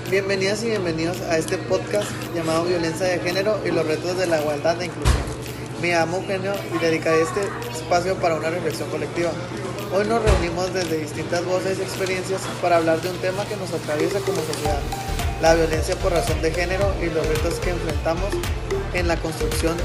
Bienvenidas y bienvenidos a este podcast llamado Violencia de Género y los retos de la igualdad e inclusión. Me llamo Eugenio y dedicaré este espacio para una reflexión colectiva. Hoy nos reunimos desde distintas voces y experiencias para hablar de un tema que nos atraviesa como sociedad, la violencia por razón de género y los retos que enfrentamos en la construcción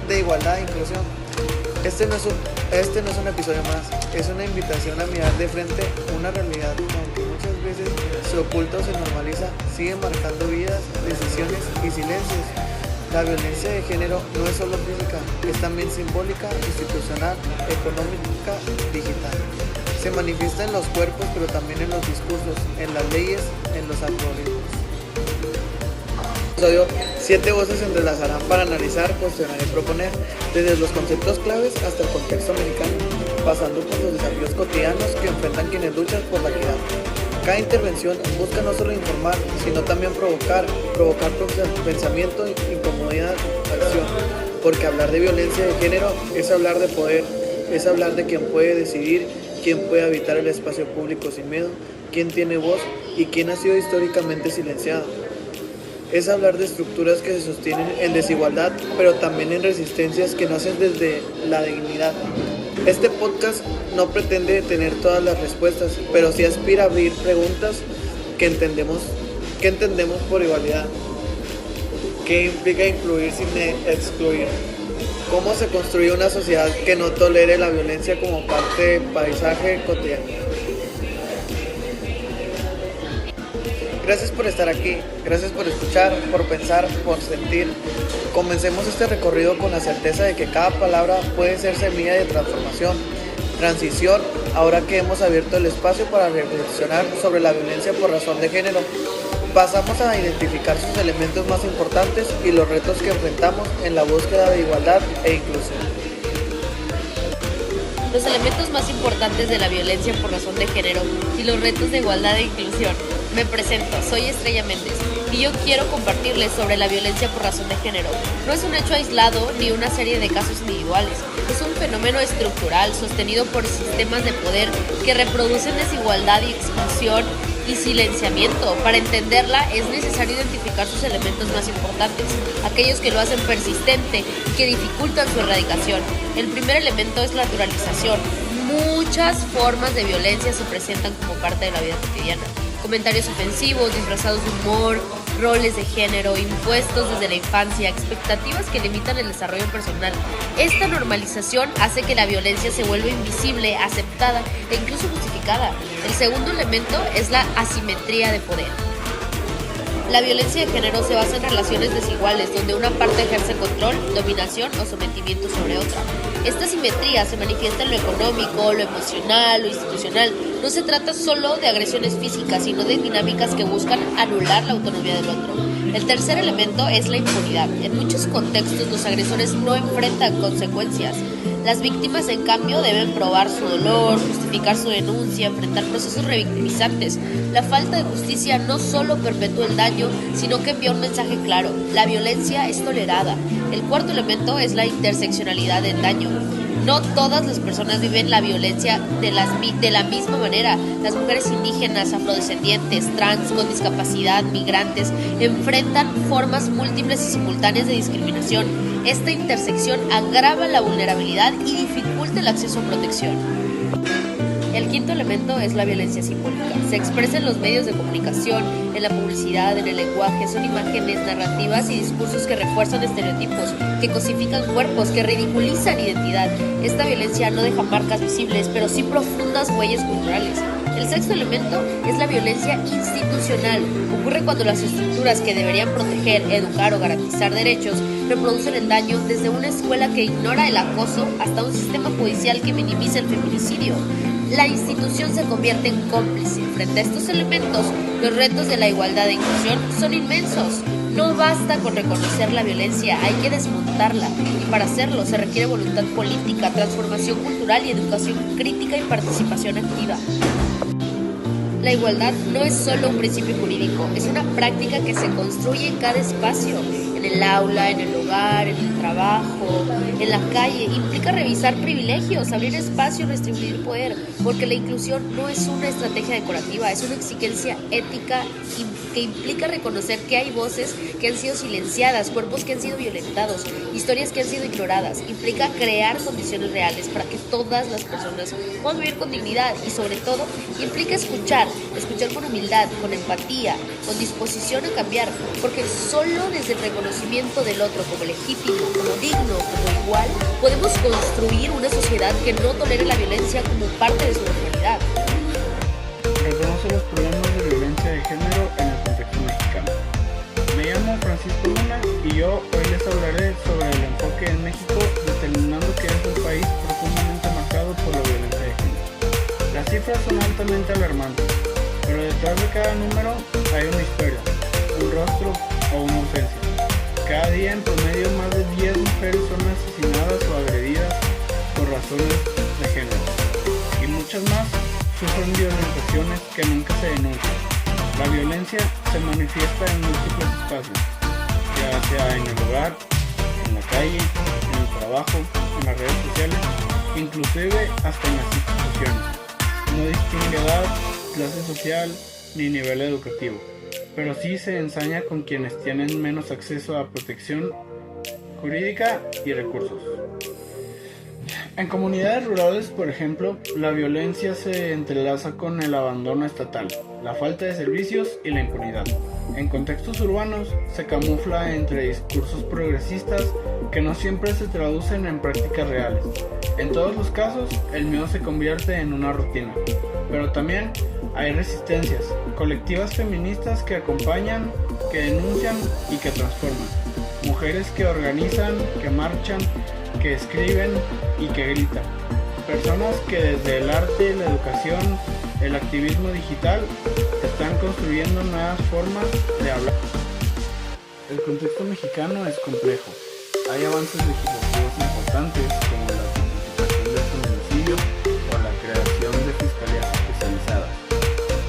de igualdad e inclusión. Este no es un episodio más, es una invitación a mirar de frente una realidad que aunque muchas veces se oculta o se normaliza, sigue marcando vidas, decisiones y silencios. La violencia de género no es solo física, es también simbólica, institucional, económica, digital. Se manifiesta en los cuerpos, pero también en los discursos, en las leyes, en los algoritmos. 7 voces se entrelazarán para analizar, cuestionar y proponer, desde los conceptos claves hasta el contexto americano, pasando por los desafíos cotidianos que enfrentan quienes luchan por la equidad. Cada intervención busca no solo informar, sino también provocar pensamiento, incomodidad, acción, porque hablar de violencia de género es hablar de poder, es hablar de quien puede decidir, quién puede habitar el espacio público sin miedo, quién tiene voz y quién ha sido históricamente silenciado. Es hablar de estructuras que se sostienen en desigualdad, pero también en resistencias que nacen desde la dignidad. Este podcast no pretende tener todas las respuestas, pero sí aspira a abrir preguntas que entendemos por igualdad. ¿Qué implica incluir sin excluir? ¿Cómo se construye una sociedad que no tolere la violencia como parte del paisaje cotidiano? Gracias por estar aquí, gracias por escuchar, por pensar, por sentir. Comencemos este recorrido con la certeza de que cada palabra puede ser semilla de transformación, transición, ahora que hemos abierto el espacio para reflexionar sobre la violencia por razón de género. Pasamos a identificar sus elementos más importantes y los retos que enfrentamos en la búsqueda de igualdad e inclusión. Los elementos más importantes de la violencia por razón de género y los retos de igualdad e inclusión. Me presento, soy Estrella Méndez y yo quiero compartirles sobre la violencia por razón de género. No es un hecho aislado ni una serie de casos individuales, es un fenómeno estructural sostenido por sistemas de poder que reproducen desigualdad y exclusión y silenciamiento. Para entenderla es necesario identificar sus elementos más importantes, aquellos que lo hacen persistente y que dificultan su erradicación. El primer elemento es la naturalización. Muchas formas de violencia se presentan como parte de la vida cotidiana. Comentarios ofensivos, disfrazados de humor, roles de género, impuestos desde la infancia, expectativas que limitan el desarrollo personal. Esta normalización hace que la violencia se vuelva invisible, aceptada e incluso justificada. El segundo elemento es la asimetría de poder. La violencia de género se basa en relaciones desiguales, donde una parte ejerce control, dominación o sometimiento sobre otra. Esta asimetría se manifiesta en lo económico, lo emocional, lo institucional. No se trata solo de agresiones físicas, sino de dinámicas que buscan anular la autonomía del otro. El tercer elemento es la impunidad. En muchos contextos los agresores no enfrentan consecuencias. Las víctimas, en cambio, deben probar su dolor, justificar su denuncia, enfrentar procesos revictimizantes. La falta de justicia no solo perpetúa el daño, sino que envía un mensaje claro: la violencia es tolerada. El cuarto elemento es la interseccionalidad del daño. No todas las personas viven la violencia de la misma manera. Las mujeres indígenas, afrodescendientes, trans, con discapacidad, migrantes, enfrentan formas múltiples y simultáneas de discriminación. Esta intersección agrava la vulnerabilidad y dificulta el acceso a protección. El quinto elemento es la violencia simbólica. Se expresa en los medios de comunicación, en la publicidad, en el lenguaje. Son imágenes, narrativas y discursos que refuerzan estereotipos, que cosifican cuerpos, que ridiculizan identidad. Esta violencia no deja marcas visibles, pero sí profundas huellas culturales. El sexto elemento es la violencia institucional. Ocurre cuando las estructuras que deberían proteger, educar o garantizar derechos reproducen el daño, desde una escuela que ignora el acoso hasta un sistema judicial que minimiza el feminicidio. La institución se convierte en cómplice. Frente a estos elementos, los retos de la igualdad e inclusión son inmensos. No basta con reconocer la violencia, hay que desmontarla. Y para hacerlo se requiere voluntad política, transformación cultural y educación crítica y participación activa. La igualdad no es solo un principio jurídico, es una práctica que se construye en cada espacio. en el aula, en el hogar, en el trabajo, en la calle. Implica revisar privilegios, abrir espacio, restringir poder, porque la inclusión no es una estrategia decorativa, es una exigencia ética que implica reconocer que hay voces que han sido silenciadas, cuerpos que han sido violentados, historias que han sido ignoradas. Implica crear condiciones reales para que todas las personas puedan vivir con dignidad y sobre todo implica escuchar con humildad, con empatía, con disposición a cambiar, porque solo desde el reconocimiento del otro como legítimo, como digno, como igual, podemos construir una sociedad que no tolere la violencia como parte de su normalidad. Reconoce los problemas de violencia de género en el contexto mexicano. Me llamo Francisco Luna y yo hoy les hablaré sobre el enfoque en México, determinando que es un país profundamente marcado por la violencia de género. Las cifras son altamente alarmantes, pero detrás de cada número hay una historia, un rostro o una ausencia. Cada día en promedio más de 10 mujeres son asesinadas o agredidas por razones de género y muchas más sufren violentaciones que nunca se denuncian. La violencia se manifiesta en múltiples espacios, ya sea en el hogar, en la calle, en el trabajo, en las redes sociales, inclusive hasta en las instituciones. No distingue edad, clase social ni nivel educativo, pero sí se ensaña con quienes tienen menos acceso a protección jurídica y recursos. En comunidades rurales, por ejemplo, la violencia se entrelaza con el abandono estatal, la falta de servicios y la impunidad. En contextos urbanos se camufla entre discursos progresistas que no siempre se traducen en prácticas reales. En todos los casos, el miedo se convierte en una rutina, pero también hay resistencias, colectivas feministas que acompañan, que denuncian y que transforman. Mujeres que organizan, que marchan, que escriben y que gritan. Personas que desde el arte, la educación, el activismo digital están construyendo nuevas formas de hablar. El contexto mexicano es complejo. Hay avances legislativos importantes como la tipificación del feminicidio o la creación de fiscalías especializadas,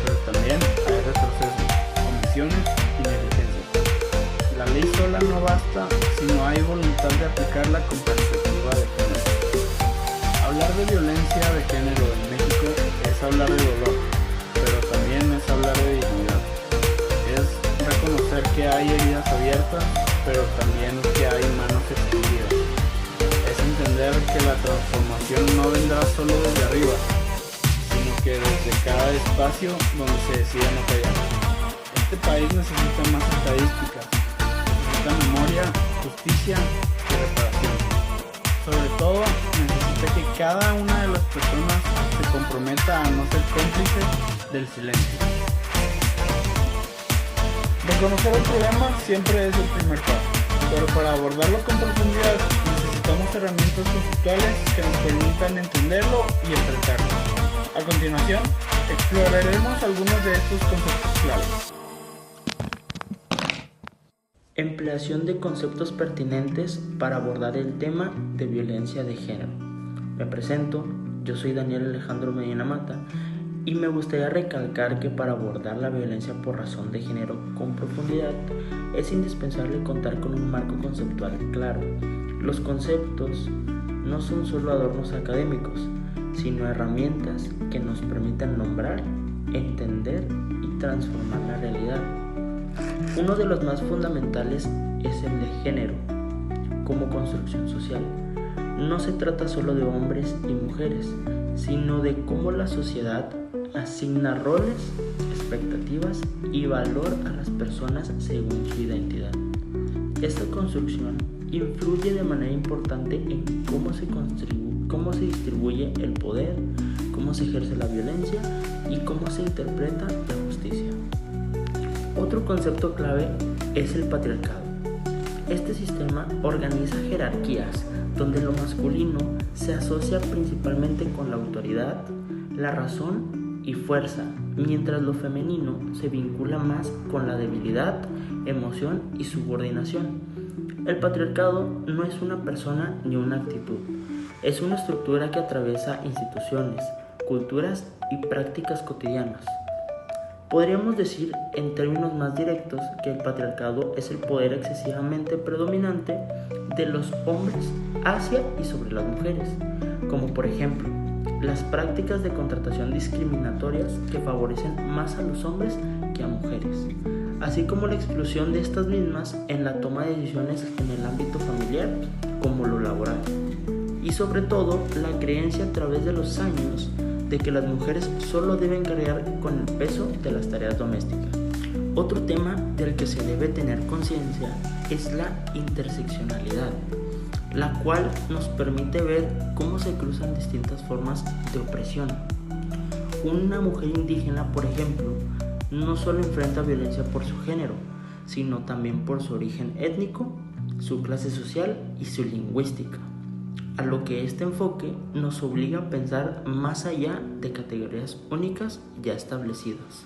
pero también hay retrocesos, omisiones y negligencias. La ley sola no basta si no hay voluntad de aplicarla con perspectiva de género. Hablar de violencia de género en México es hablar de dolor, pero también es hablar de dignidad. Es reconocer que hay heridas abiertas, pero también que hay manos extendidas. Es entender que la transformación no vendrá solo desde arriba, sino que desde cada espacio donde se decide no callar. Este país necesita más estadísticas, necesita memoria, justicia y reparación. Sobre todo, necesita que cada una de las personas se comprometa a no ser cómplice del silencio. Reconocer el problema siempre es el primer paso, pero para abordarlo con profundidad necesitamos herramientas conceptuales que nos permitan entenderlo y enfrentarlo. A continuación, exploraremos algunos de estos conceptos claves. Empleación de conceptos pertinentes para abordar el tema de violencia de género. Me presento, yo soy Daniel Alejandro Medina Mata y me gustaría recalcar que para abordar la violencia por razón de género con profundidad es indispensable contar con un marco conceptual claro. Los conceptos no son solo adornos académicos, sino herramientas que nos permitan nombrar, entender y transformar la realidad. Uno de los más fundamentales es el de género, como construcción social. No se trata solo de hombres y mujeres, sino de cómo la sociedad asigna roles, expectativas y valor a las personas según su identidad. Esta construcción influye de manera importante en cómo se distribuye el poder, cómo se ejerce la violencia y cómo se interpreta la justicia. Otro concepto clave es el patriarcado. Este sistema organiza jerarquías donde lo masculino se asocia principalmente con la autoridad, la razón y fuerza, mientras lo femenino se vincula más con la debilidad, emoción y subordinación. El patriarcado no es una persona ni una actitud, es una estructura que atraviesa instituciones, culturas y prácticas cotidianas. Podríamos decir en términos más directos que el patriarcado es el poder excesivamente predominante de los hombres hacia y sobre las mujeres, como por ejemplo las prácticas de contratación discriminatorias que favorecen más a los hombres que a mujeres, así como la exclusión de estas mismas en la toma de decisiones en el ámbito familiar como lo laboral, y sobre todo la creencia a través de los años de que las mujeres solo deben cargar con el peso de las tareas domésticas. Otro tema del que se debe tener conciencia es la interseccionalidad, la cual nos permite ver cómo se cruzan distintas formas de opresión. Una mujer indígena, por ejemplo, no solo enfrenta violencia por su género, sino también por su origen étnico, su clase social y su lingüística, a lo que este enfoque nos obliga a pensar más allá de categorías únicas ya establecidas.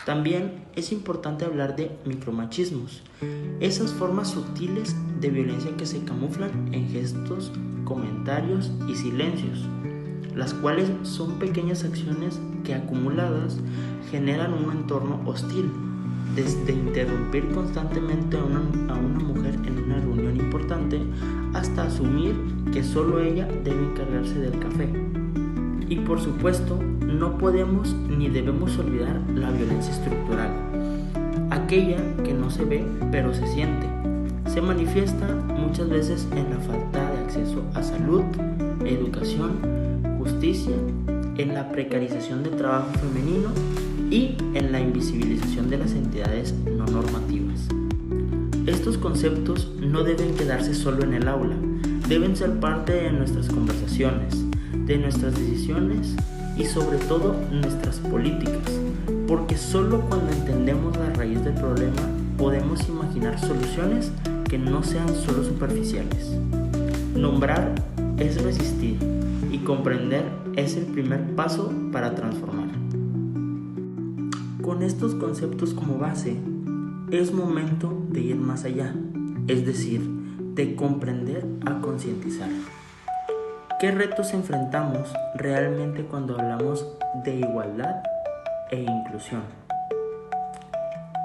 También es importante hablar de micromachismos, esas formas sutiles de violencia que se camuflan en gestos, comentarios y silencios, las cuales son pequeñas acciones que acumuladas generan un entorno hostil, desde interrumpir constantemente a una mujer en una reunión importante hasta asumir que solo ella debe encargarse del café. Y por supuesto, no podemos ni debemos olvidar la violencia estructural, aquella que no se ve pero se siente. Se manifiesta muchas veces en la falta de acceso a salud, educación, justicia, en la precarización del trabajo femenino y en la invisibilización de las entidades no normativas. Estos conceptos no deben quedarse solo en el aula, deben ser parte de nuestras conversaciones, de nuestras decisiones y sobre todo nuestras políticas, porque solo cuando entendemos la raíz del problema podemos imaginar soluciones que no sean solo superficiales. Nombrar es resistir y comprender es el primer paso para transformar. Con estos conceptos como base, es momento de ir más allá, es decir, de comprender a concientizar. ¿Qué retos enfrentamos realmente cuando hablamos de igualdad e inclusión?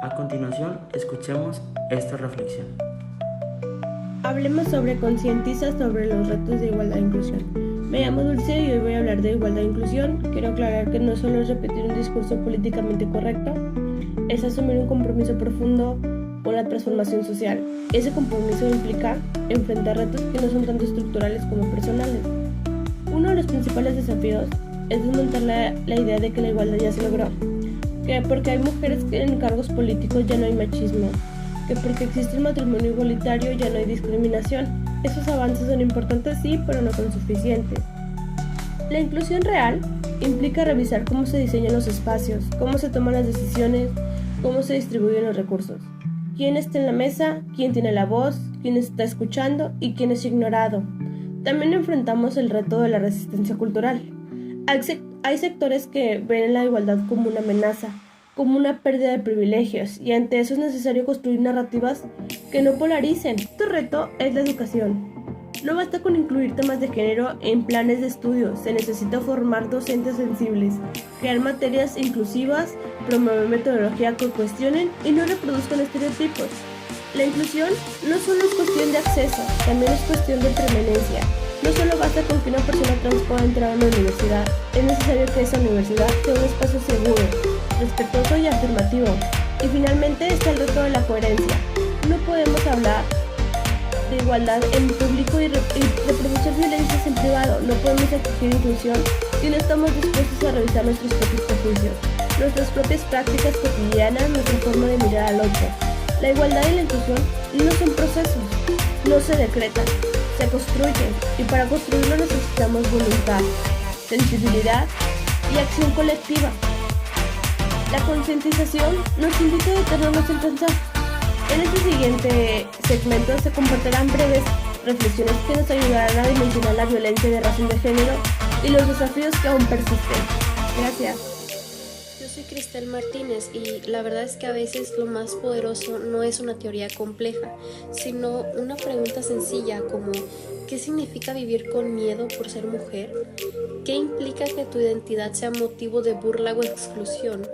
A continuación, escuchemos esta reflexión. Hablemos sobre concientiza sobre los retos de igualdad e inclusión. Me llamo Dulce y hoy voy a hablar de igualdad e inclusión. Quiero aclarar que no solo es repetir un discurso políticamente correcto, es asumir un compromiso profundo con la transformación social. Ese compromiso implica enfrentar retos que no son tanto estructurales como personales. Uno de los principales desafíos es desmontar la idea de que la igualdad ya se logró, que porque hay mujeres en cargos políticos ya no hay machismo, que porque existe el matrimonio igualitario ya no hay discriminación. Esos avances son importantes, sí, pero no son suficientes. La inclusión real implica revisar cómo se diseñan los espacios, cómo se toman las decisiones, cómo se distribuyen los recursos, quién está en la mesa, quién tiene la voz, quién está escuchando y quién es ignorado. También enfrentamos el reto de la resistencia cultural. Hay sectores que ven la igualdad como una amenaza, como una pérdida de privilegios, y ante eso es necesario construir narrativas que no polaricen. Otro reto es la educación. No basta con incluir temas de género en planes de estudio, se necesita formar docentes sensibles, crear materias inclusivas, promover metodología que cuestionen y no reproduzcan estereotipos. La inclusión no solo es cuestión de acceso, también es cuestión de permanencia. No solo basta con que una persona trans pueda entrar a una universidad, es necesario que esa universidad sea un espacio seguro, respetuoso y afirmativo. Y finalmente está el reto de la coherencia. No podemos hablar de igualdad en público y reproducir violencias en privado. No podemos exigir inclusión si no estamos dispuestos a revisar nuestros propios prejuicios, nuestras propias prácticas cotidianas, nuestra forma de mirar al otro. La igualdad y la inclusión no son procesos, no se decretan, se construyen, y para construirlo necesitamos voluntad, sensibilidad y acción colectiva. La concientización nos invita a detenernos en pensar. En este siguiente segmento se compartirán breves reflexiones que nos ayudarán a dimensionar la violencia de razón de género y los desafíos que aún persisten. Gracias. Yo soy Cristel Martínez y la verdad es que a veces lo más poderoso no es una teoría compleja, sino una pregunta sencilla como ¿qué significa vivir con miedo por ser mujer? ¿Qué implica que tu identidad sea motivo de burla o exclusión?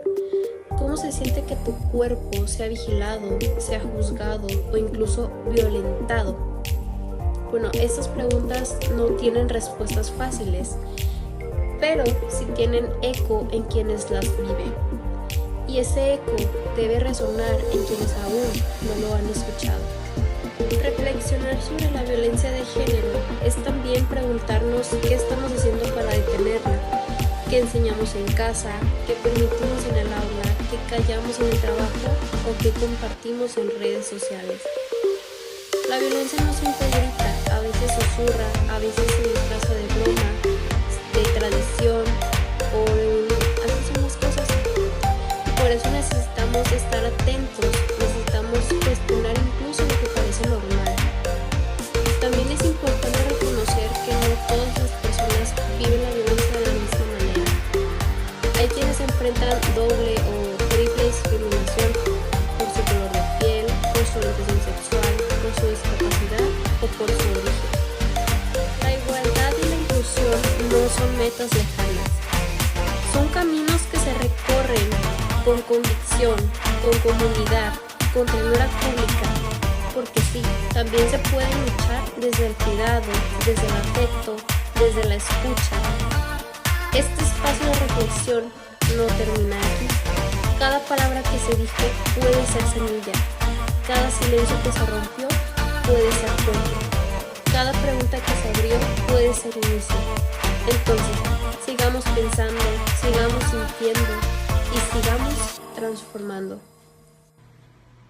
¿Cómo se siente que tu cuerpo sea vigilado, sea juzgado o incluso violentado? Bueno, estas preguntas no tienen respuestas fáciles, pero sí tienen eco en quienes las viven. Y ese eco debe resonar en quienes aún no lo han escuchado. Reflexionar sobre la violencia de género es también preguntarnos qué estamos haciendo para detenerla, qué enseñamos en casa, qué permitimos en el aula, qué callamos en el trabajo o qué compartimos en redes sociales. La violencia no siempre grita, a veces susurra, a veces se disfraza de broma, de tradición o de un así son las cosas. Por eso necesitamos estar atentos, necesitamos cuestionar incluso lo que parece normal. También es importante reconocer que no todas las personas viven la violencia de la misma manera. Hay quienes enfrentan doble o triple discriminación por su color de piel, por su orientación sexual, por su discapacidad o por su origen. La igualdad y la inclusión no son metas lejanas. Son caminos que se recorren con convicción, con comunidad, con ternura pública. Porque sí, también se puede luchar desde el cuidado, desde el afecto, desde la escucha. Este espacio de reflexión no termina aquí. Cada palabra que se dijo puede ser semilla. Cada silencio que se rompió puede ser puente. Cada pregunta que se abrió puede ser inicio. Entonces, sigamos pensando, sigamos sintiendo y sigamos transformando.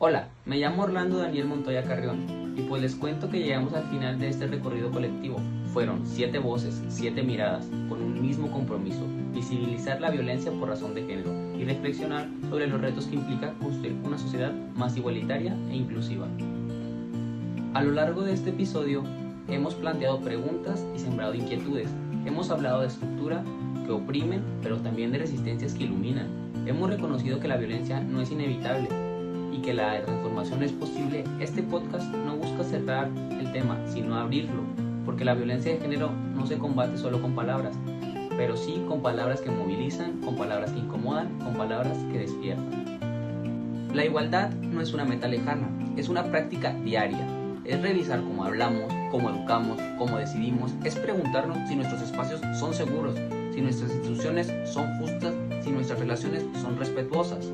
Hola, me llamo Orlando Daniel Montoya Carrión y pues les cuento que llegamos al final de este recorrido colectivo. Fueron 7 voces, 7 miradas, con un mismo compromiso: visibilizar la violencia por razón de género y reflexionar sobre los retos que implica construir una sociedad más igualitaria e inclusiva. A lo largo de este episodio hemos planteado preguntas y sembrado inquietudes. Hemos hablado de estructura que oprimen, pero también de resistencias que iluminan. Hemos reconocido que la violencia no es inevitable y que la transformación es posible. Este podcast no busca cerrar el tema, sino abrirlo, porque la violencia de género no se combate solo con palabras, pero sí con palabras que movilizan, con palabras que incomodan, con palabras que despiertan. La igualdad no es una meta lejana, es una práctica diaria. Es revisar cómo hablamos, cómo educamos, cómo decidimos. Es preguntarnos si nuestros espacios son seguros, si nuestras instituciones son justas, si nuestras relaciones son respetuosas.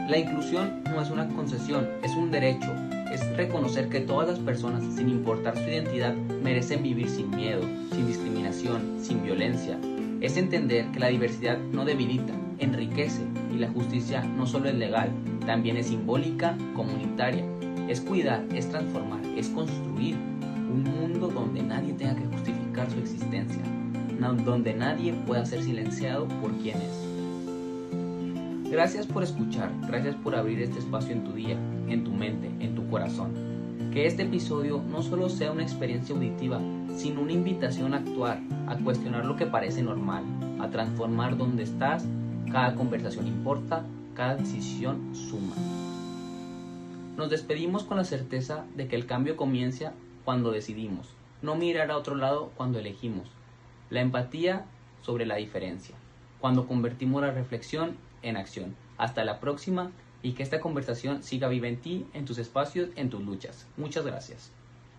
La inclusión no es una concesión, es un derecho. Es reconocer que todas las personas, sin importar su identidad, merecen vivir sin miedo, sin discriminación, sin violencia. Es entender que la diversidad no debilita, enriquece, y la justicia no solo es legal, también es simbólica, comunitaria. Es cuidar, es transformar, es construir un mundo donde nadie tenga que justificar su existencia, donde nadie pueda ser silenciado por quien es. Gracias por escuchar, gracias por abrir este espacio en tu día, en tu mente, en tu corazón. Que este episodio no solo sea una experiencia auditiva, sino una invitación a actuar, a cuestionar lo que parece normal, a transformar donde estás. Cada conversación importa, cada decisión suma. Nos despedimos con la certeza de que el cambio comienza cuando decidimos, no mirar a otro lado cuando elegimos. La empatía sobre la diferencia, cuando convertimos la reflexión en acción. Hasta la próxima y que esta conversación siga viva en ti, en tus espacios, en tus luchas. Muchas gracias.